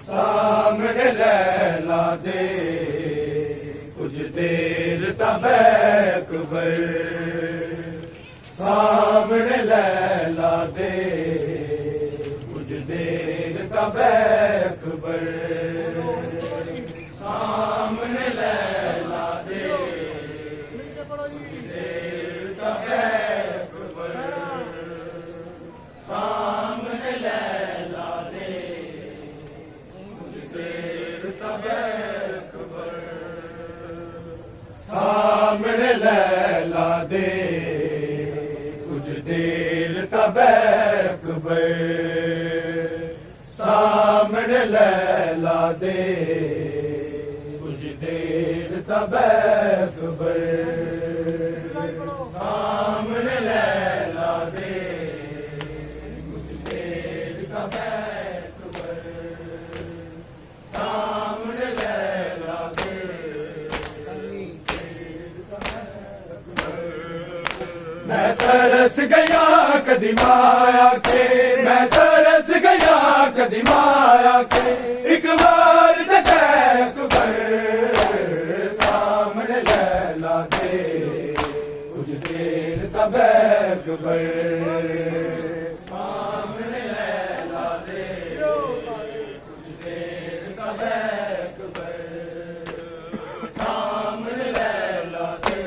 सामने लैला दे कुछ देर तब अकबर, सामने लैला दे कुछ देर तब अकबर, सामने लैला दे कुछ देर तब अकबर, सामने लैला दे कुछ देर तब अकबर, सामने लैला दे कुछ देर तब अकबर, सामने लैला दे कुछ देर तब अकबर, सामने लैला दे कुछ देर तब अकबर, सामने लैला दे मैं तरस गया कदी माया के, मैं तरस गया कदी माया के, एक बार तक अकबर, सामने लैला दे कुछ देर तब अकबर, सामने लैला दे कुछ देर तब अकबर, सामने लैला दे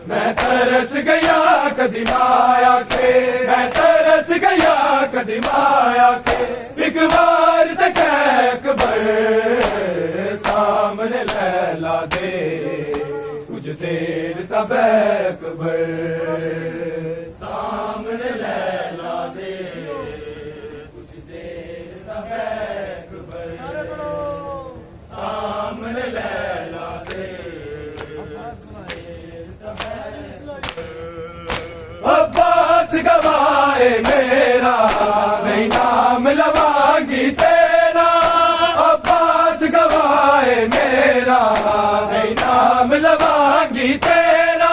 मैं तरस गया कदी माया के, मैं तरस गया कदी माया के, एक बार तक अकबर, सामने लैला दे कुछ देर तब अकबर, सामने लैला दे कुछ देर तब अकबर, सामने लैला दे अब्बास गवाए मेरा नहीं नाम लवांगी तेरा, अब्बास गवाए मेरा नहीं नाम लवांगी तेरा,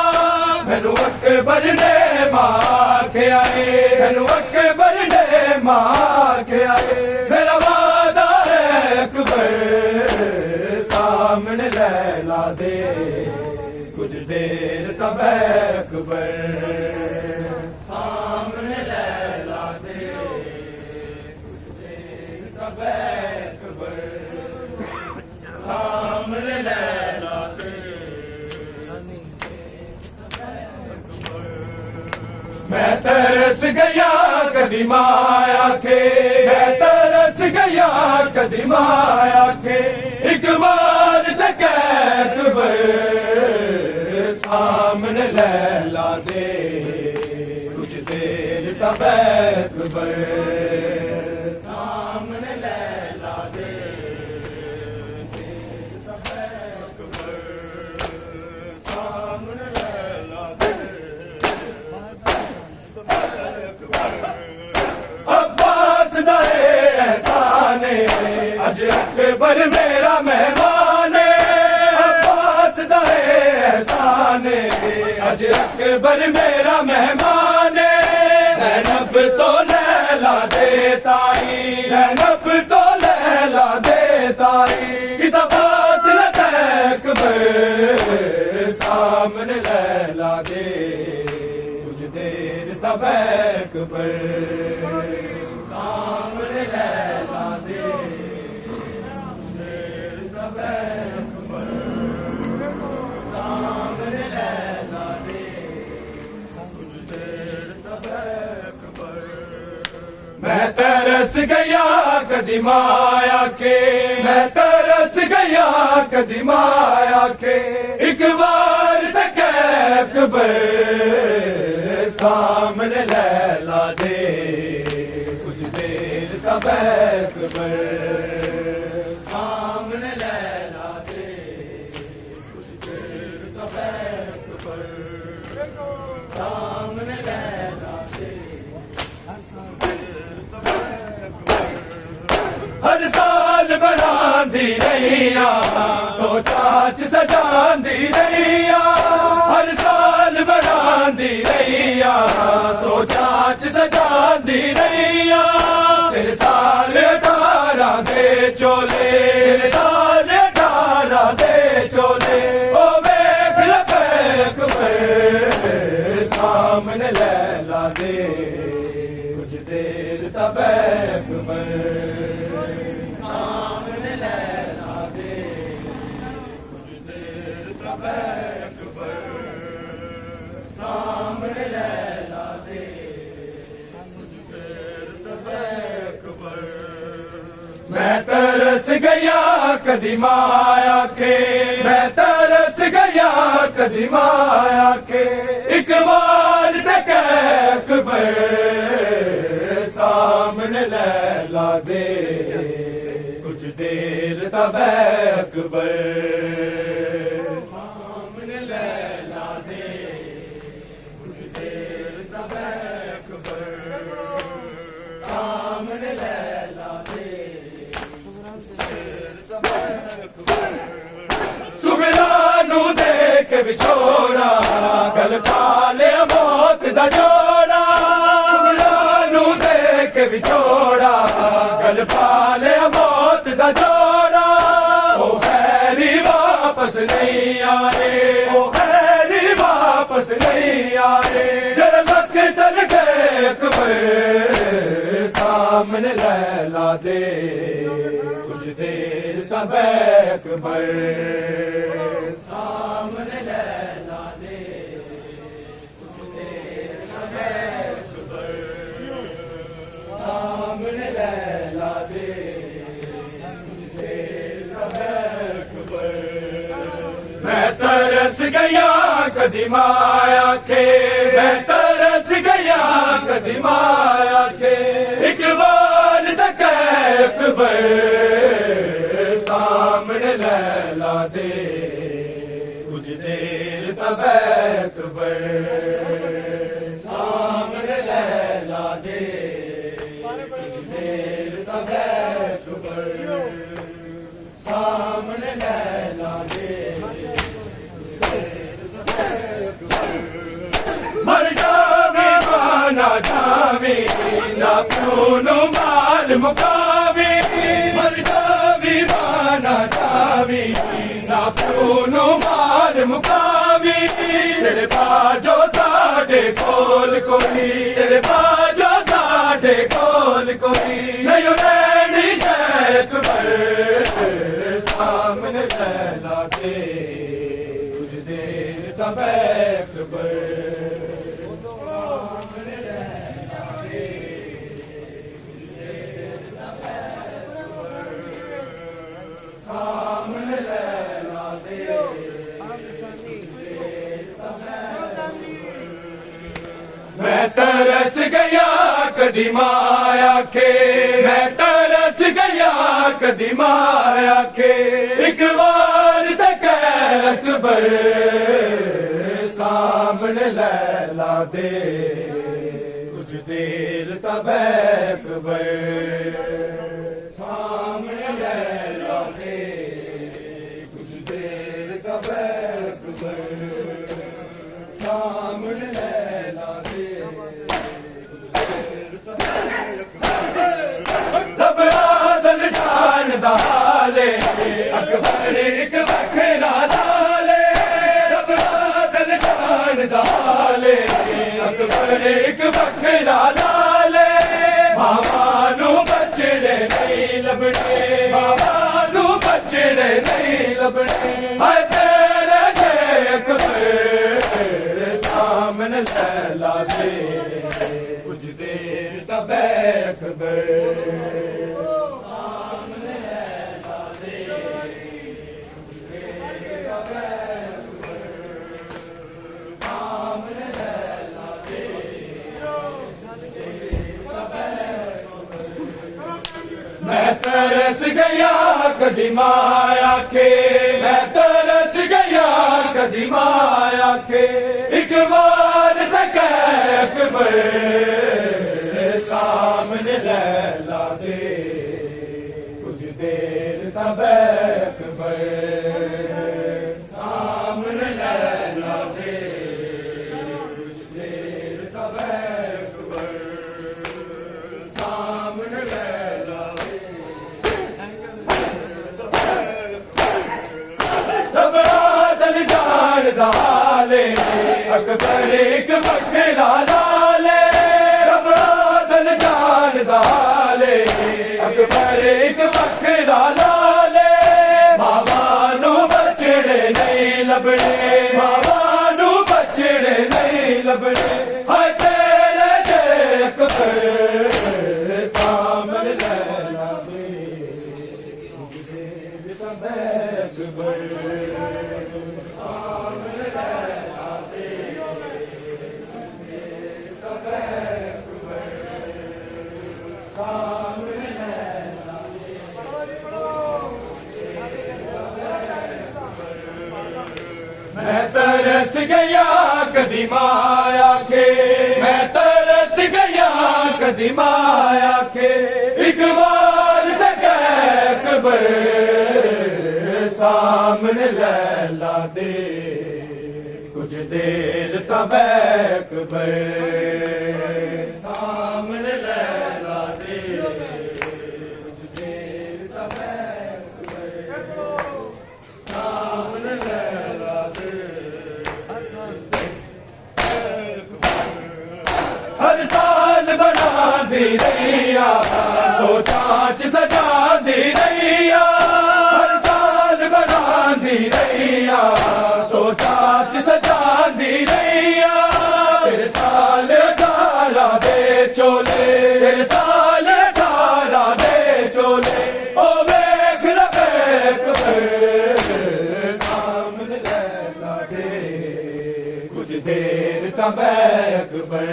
मैनू अकबर ने मां के आए, मैनू अकबर ने मां के आए, मेरा वादा है अकबर, सामने लैला दे कुछ देर तब अकबर, सामने लैला दे कुछ देर तब अकबर, सामने लैला दे मैं तरस गया कदी माया के, मैं तरस गया कदी माया के, एक बार तक अकबर, सामने लैला दे कुछ देर तब अकबर, सामने लैला दे देर तब अकबर, सामने लैला दे अब्बास दाए एहसाने अज अकबर मेरा मेहमान, अब्बास दाए एहसाने अज अकबर मेरा मेहमान, ज़ैनब तो लैला दे ताई, ज़ैनब तो लैला दे ताई, किताबात न अकबर, सामने लैला दे कुछ देर तब अकबर, सामने लैला दे कुछ देर तब अकबर, सामने लैला दे कुछ देर तब अकबर, मैं तरस गया कदी माया के, मैं तरस गया कदी माया के, एक बार तक अकबर, सामने लैला दे कुछ देर तब अकबर, सामने लैला दे कुछ देर तब अकबर, सामने लैला दे हर साल बनांदी रहिया, सोचा च सजांदी रहिया, हर साल पढ़ांदी रहिया सोचां च सजांदी रहिया तेरे साल 18 दे चोले तेरे साल 18 दे चोले ओ वेख लपैक पर सामने लैला दे कुछ देर तबैक पर सामने लैला दे कुछ देर तबैक पर सामने लैला दे कुछ देर तबैक पर मैं तरस गया कदी माया के मैं तरस गया कदी माया के एक बार तक अकबर सामने लैला दे कुछ देर तब अकबर सामने लैला दे कुछ देर तब अकबर सामने लैला दे सुगरानू देख विछोड़ा गल पाले मौत दा जोड़ा सुगरानू देख विछोड़ा गल पाले मौत दा जोड़ा ओ खैरी वापस नहीं आए ओ खैरी वापस नहीं आए जब वक्त चल गए अकबर सामने लैला दे कुछ देर तब अकबर सामने लैला दे कुछ देर तब अकबर सामने लैला दे कुछ देर तब अकबर मैं तरस गया कदी माया के मैं तरस गया कदी माया के एक बार तक अकबर सामने लैला दे कुछ देर तब अकबर सामने लैला दे कुछ देर तब अकबर सामने लैला दे मर जावे माना जावे ना प्यूनु मार मुकावे मर जावे माना जावे ना प्यूनु मार मुकावे तेरे बाजो साढ़े कोल कोई तेरे बाजो साढ़े कोल कोई नहीं रहनी शेख पर सामने लैला दे कुछ देर तब अकबर मैं तरस गया कदी माया के मैं तरस गया कदी माया के एक बार तक अकबर सामने लैला दे कुछ देर तब अकबर सामने लैला दे कुछ देर तब अकबर सामने लैला दे रब आदल जान दाले अकबर एक वखरा लाले रब आदल जान दाले अकबर एक वखरा लाले मावानू बचड़े नहीं लबड़े मावानू बचड़े नहीं लबड़े हाय तेरे के अकबर सामने लैला दे कुछ देर तब अकबर सामने लैला दे कुछ देर तब अकबर सामने लैला दे मैं तरस गया कदी माया के मैं तरस गया कदी माया के एक बार तक अकबर सामने लैला दे कुछ देर तब अकबर सामने लैला दे दाले अकबर एक बखरा लाले रबड़ा दल जान दाले अकबर एक बखरा लाले मावा नू बछड़े नहीं लबड़े मावा नू बछड़े नहीं लबड़े हाय तेरे जय अकबर सामने लैला मैं तरस गया कदी माया के मैं तरस गया कदी माया के एक बार तक अकबर सामने लैला दे कुछ देर तब अकबर सामने लैला दे कुछ देर तब सामने लैला दे हर साल बना दी रैया सोचा च सजा दी रैया हर साल बना दी रैया सोचा च सजा दी रैया तेरे साल डाला दे चोले तेरे साल डाला दे चोले ओ वेख लबेक सामने लैला दे कुछ देर तब अकबर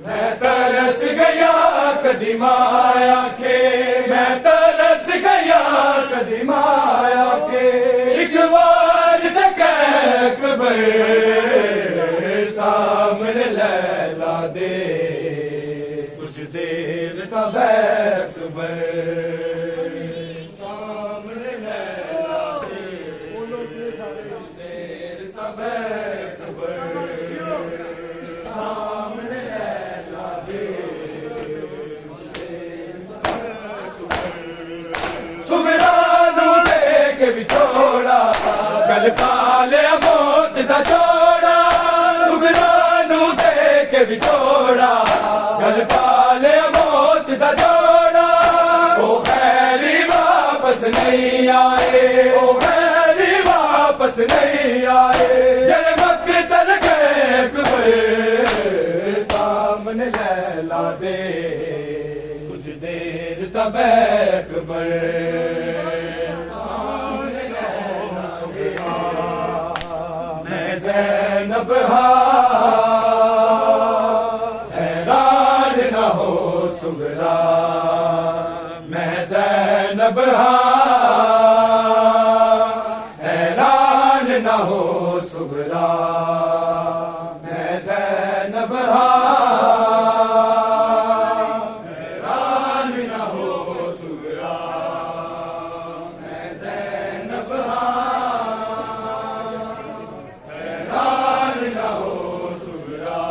मैं तरस गया कदी माया के मैं तरस गया कदी माया के एक बार तक अकबर सामने लैला दे कुछ देर तब अकबर सामने लैला दे कुछ देर तब अकबर सामने लैला दे सुगरा नू देख विछोड़ा गल काले मौत दा जोड़ा सुगरा नू देख विछोड़ा गल काले मौत दा जोड़ा ओ खैरी वापस नहीं आए ओ खैरी वापस नहीं आए जल वक्त लगे अकबर सामने लैला दे कुछ देर तब अकबर सामने लैला दे मैं ज़ैनब हैरान न हो सुगरा मैं ज़ैनब हैरान न हो सुगरा मैं ज़ैनब हैरान न हो सुगरा मैं ज़ैनब हैरान न हो सुगरा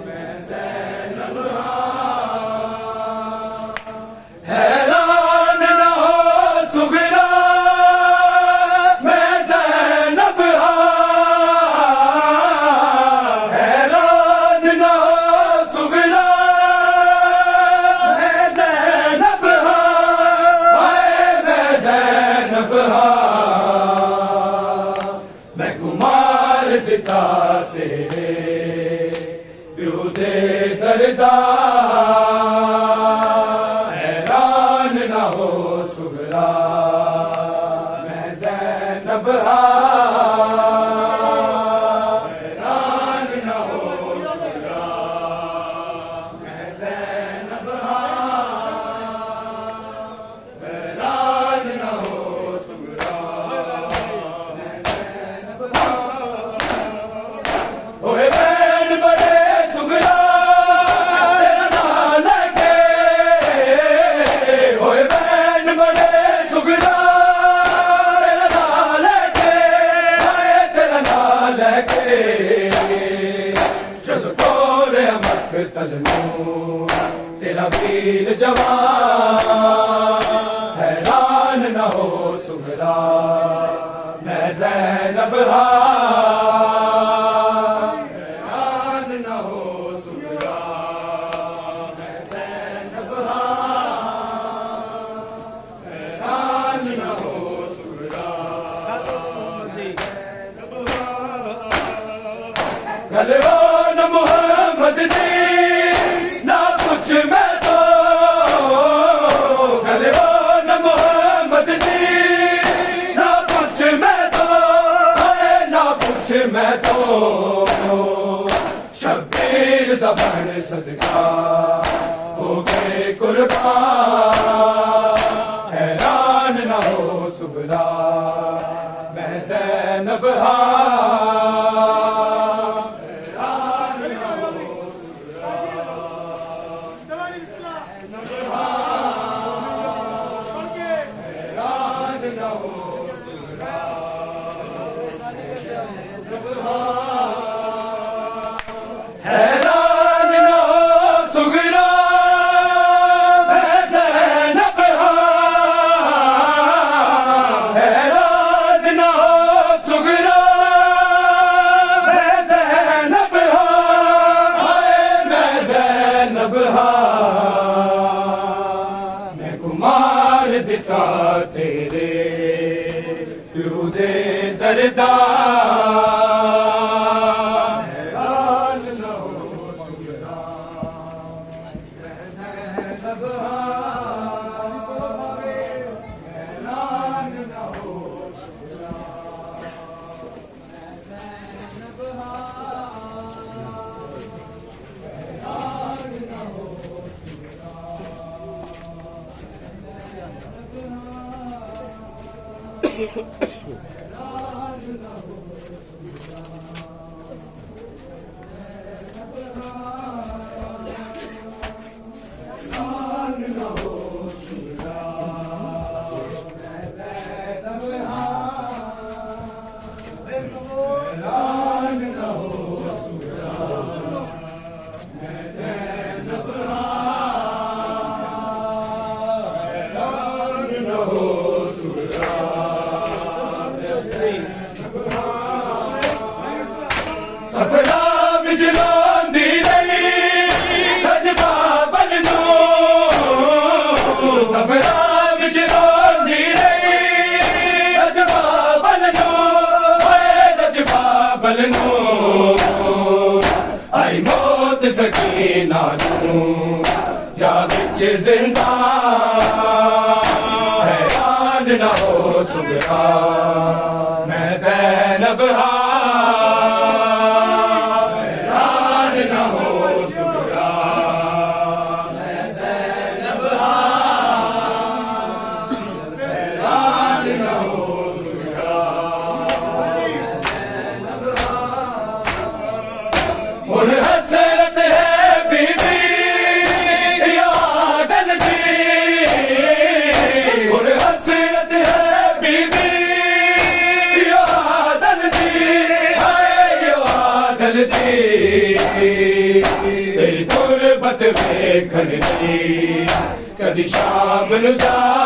मैं ज़ैनब हैरान न हो सुगरा मैं ज़ैनब हैरान न हो सुगरा मैं ज़ैनब हाय मैं ज़ैनब मैं कुमार दिता तेरे प्यो दे दरदा हैरान न हो सुगरा मैं ज़ैनब हैरान न हो सुगरा मैं ज़ैनब हैरान न हो सुगरा मैं ज़ैनब ओए बैन बड़े सुगरा तेरा ਤੋੜਿਆ ਮਕਤਲ ਨੂੰ ਤੇਰਾ ਵੀਰ ਜਵਾਨ ਹੈਰਾਨ ਨਾ ਹੋ ਸੁਗਰਾ ਮੈਂ ਜ਼ੈਨਬ ਹਾਂ ਹੈਰਾਨ ਨਾ ਹੋ ਸੁਗਰਾ ਮੈਂ ਜ਼ੈਨਬ ਹਾਂ ਹੈਰਾਨ ਨਾ ਹੋ ਸੁਗਰਾ ਗਲਵਾ ਨ ਮੁਹੰਮਦ ਦੀ ਨਾ ਪੁੱਛ ਮੈਂ ਤੋ ਗਲਵਾ ਨ ਮੁਹੰਮਦ ਦੀ ਨਾ ਪੁੱਛ ਮੈਂ ਤੋ ਹਾਏ ਨਾ ਪੁੱਛ ਮੈਂ ਤੋ ਸ਼ਬੀਰ ਦਾ ਬਣ ਸਦਕਾ ਹੋ ਗਏ ਕੁਰਬਾਨ ਹੈਰਾਨ ਨਾ ਹੋ ਸੁਗਰਾ ਮੈਂ ਜ਼ੈਨਬ ਹਾਂ हैरान ना हो सुगरा मैं ज़ैनब हाँ हैरान ना हो सुगरा मैं ज़ैनब हाँ मैं ज़ैनब हाँ मैं कुमार दिता तेरे लू दे दरदा सफला बिजलांदी रही रजबा बनू सफला बिजलांदी रही रजबा बनू रजबा बनू आई मौत सकीना जा बिच जिंदा हैरान ना हो सुगरा मैं ज़ैनब हाँ हसरत है बीबी यादन की और हसरत है बीबी यादन की है यादन की तेरी तुरबत वेखन दी कदी शाम नु जा